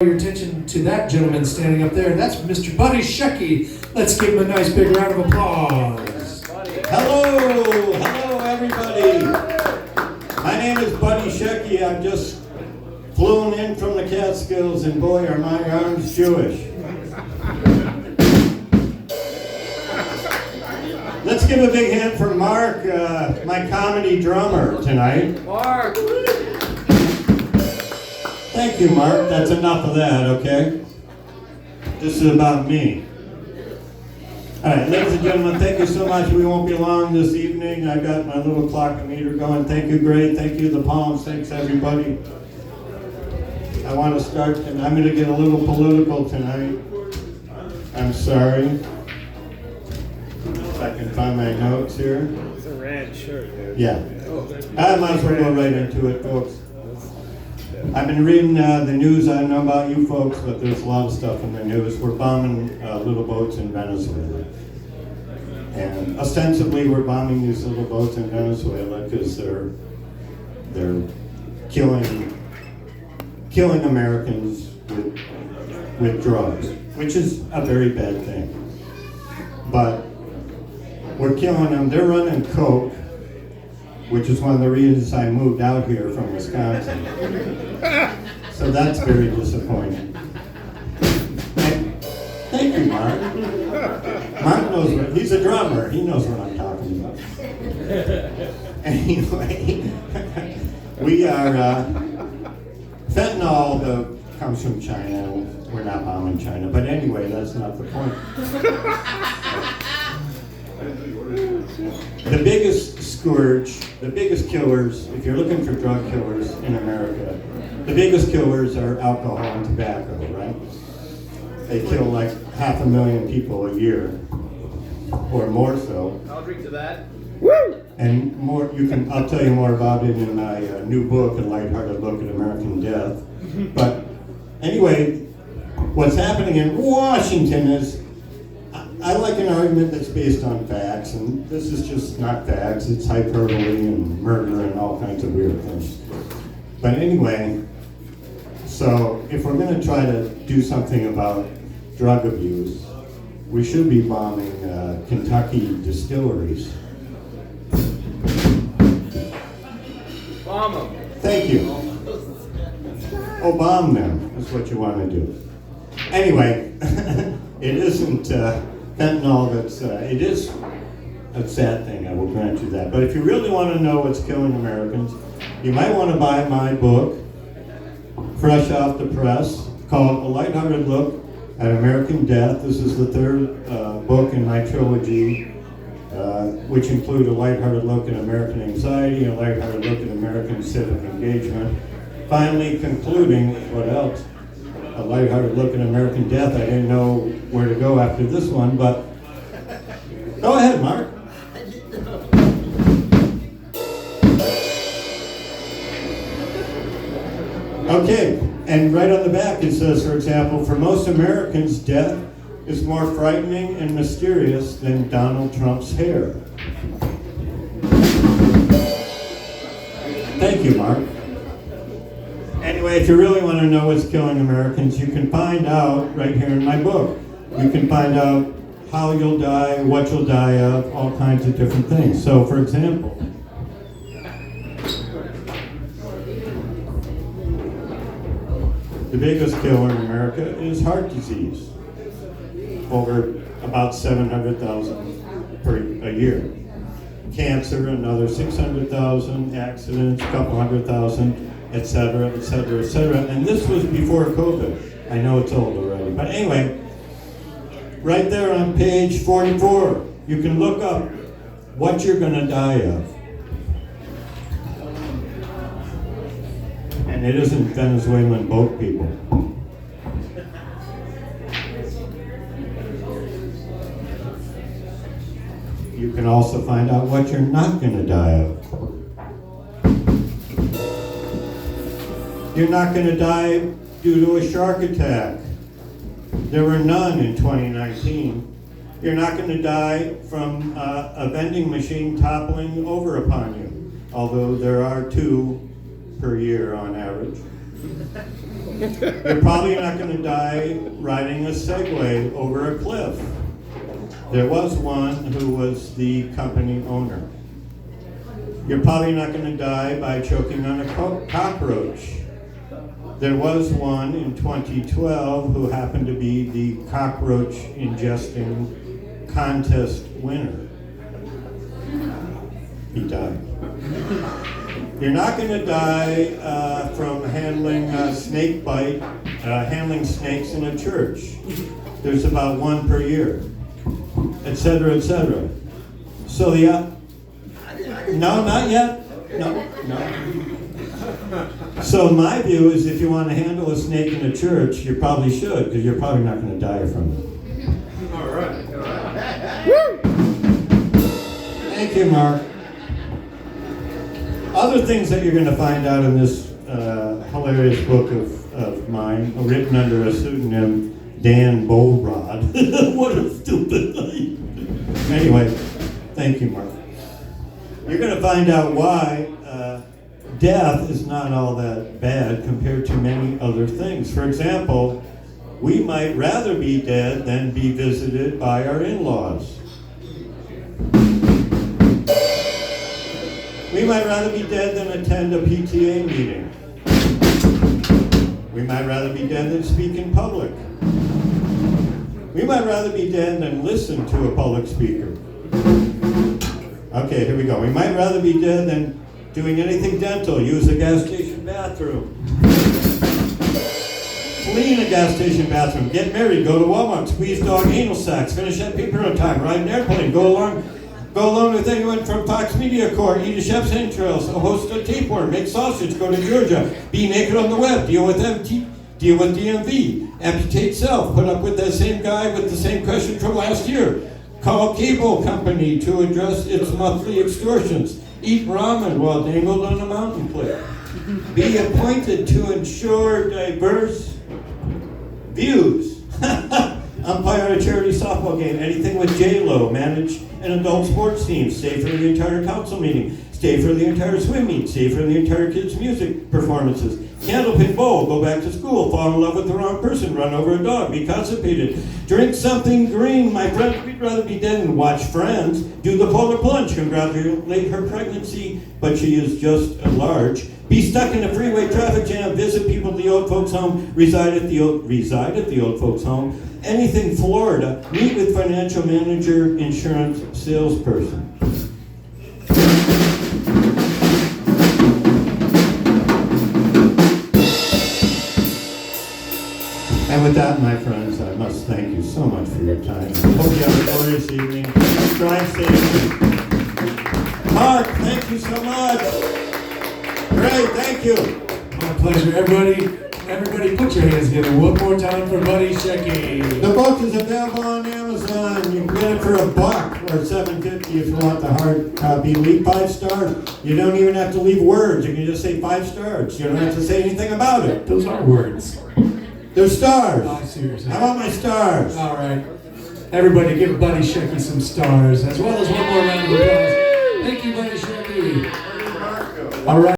Your attention to that gentleman standing up there. That's Mr. Buddy Shecky. Let's give him a nice big round of applause. Hello everybody. My name is Buddy Shecky. I'm just flown in from the Catskills, and boy are my arms Jewish. Let's give a big hand for Mark, my comedy drummer tonight. Mark! Thank you, Mark. That's enough of that, okay? This is about me. All right, ladies and gentlemen, thank you so much. We won't be long this evening. I got my little clockometer going. Thank you, Gray. Thank you, the Palms. Thanks, everybody. I want to start, and I'm going to get a little political tonight. I'm sorry. If I can find my notes here. It's a red shirt, dude. Yeah. I might as well go right into it, folks. I've been reading the news. I don't know about you folks, but there's a lot of stuff in the news. We're bombing little boats in Venezuela. And ostensibly we're bombing these little boats in Venezuela because they're killing Americans with drugs, which is a very bad thing. But we're killing them. They're running coke, which is one of the reasons I moved out here from Wisconsin. So that's very disappointing. Thank you, Mark. Mark knows he's a drummer. He knows what I'm talking about. Anyway, we are, fentanyl comes from China. We're not bombing China. But anyway, that's not the point. The biggest scourge, the biggest killers, if you're looking for drug killers in America, the biggest killers are alcohol and tobacco, right? They kill like 500,000 people a year, or more so. I'll drink to that. Woo! And more, I'll tell you more about it in my new book, A Lighthearted Look at American Death. But anyway, what's happening in Washington is, I like an argument that's based on facts, and this is just not facts. It's hyperbole and murder and all kinds of weird things. But anyway, so if we're going to try to do something about drug abuse, we should be bombing Kentucky distilleries. Bomb them. Thank you. Oh, bomb them is what you want to do. Anyway, it isn't fentanyl it is a sad thing, I will grant you that. But if you really want to know what's killing Americans, you might want to buy my book, fresh off the press, called A Lighthearted Look at American Death. This is the third book in my trilogy, which include A Lighthearted Look at American Anxiety, A Lighthearted Look at American Civic Engagement. Finally concluding with what else? A Lighthearted Look at American Death. I didn't know where to go after this one, but go ahead, Mark. Okay, and right on the back it says, for example, for most Americans, death is more frightening and mysterious than Donald Trump's hair. Thank you, Mark. Anyway, if you really want to know what's killing Americans, you can find out right here in my book. You can find out how you'll die, what you'll die of, all kinds of different things. So, for example, the biggest killer in America is heart disease. Over about 700,000 a year. Cancer, another 600,000, accidents, a couple 100,000, etc., etc., etc. And this was before COVID. I know it's old already. But anyway, right there on page 44, you can look up what you're going to die of. And it isn't Venezuelan boat people. You can also find out what you're not going to die of. You're not going to die due to a shark attack. There were none in 2019. You're not going to die from a vending machine toppling over upon you, although there are 2 per year on average. You're probably not going to die riding a Segway over a cliff. There was one who was the company owner. You're probably not going to die by choking on a cockroach. There was one in 2012 who happened to be the cockroach ingesting contest winner. He died. You're not going to die from handling snake bite, handling snakes in a church. There's about one per year, etc., etc. So no, not yet. No. So my view is, if you want to handle a snake in a church, you probably should, because you're probably not going to die from it. All right. Thank you, Mark. Other things that you're going to find out in this hilarious book of mine, written under a pseudonym, Dan Bolrod. What a stupid name. Anyway, thank you, Mark. You're going to find out why death is not all that bad compared to many other things. For example, we might rather be dead than be visited by our in-laws. We might rather be dead than attend a PTA meeting. We might rather be dead than speak in public. We might rather be dead than listen to a public speaker. Okay, here we go. We might rather be dead than doing anything dental, use a gas station bathroom. Clean a gas station bathroom, get married, go to Walmart, squeeze dog anal sacs, finish that paper on time, ride an airplane, go along with anyone from Fox Media Corps, eat a chef's entrails, host a tapeworm, make sausage, go to Georgia, be naked on the web, deal with DMV, amputate self, put up with that same guy with the same question from last year, call cable company to address its monthly extortions, eat ramen while dangled on a mountain cliff, be appointed to ensure diverse views, umpire a charity softball game, anything with J-Lo, manage an adult sports team, stay for the entire council meeting, stay for the entire swim meet, stay for the entire kids' music performances, candlepin bowl, go back to school, fall in love with the wrong person, run over a dog, be constipated, drink something green, my friends, we'd rather be dead than watch Friends, do the polar plunge, congratulate her pregnancy, but she is just at large, be stuck in a freeway traffic jam, visit people at the old folks home, reside at the old folks home, anything Florida, meet with financial manager, insurance salesperson. And with that, my friends, I must thank you so much for your time. Hope you have a glorious evening. Drive safely. Mark, thank you so much. Great, thank you. My pleasure, everybody put your hands together one more time for Buddy Shecky. The book is available on Amazon. You can get it for $1 or $7.50 if you want the hard copy. Leave 5 stars. You don't even have to leave words. You can just say 5 stars. You don't have to say anything about it. Those are words. They're stars. Oh, seriously. How about my stars? All right. Everybody give Buddy Shecky some stars, as well as one more round of applause. Thank you, Buddy Shecky. All right.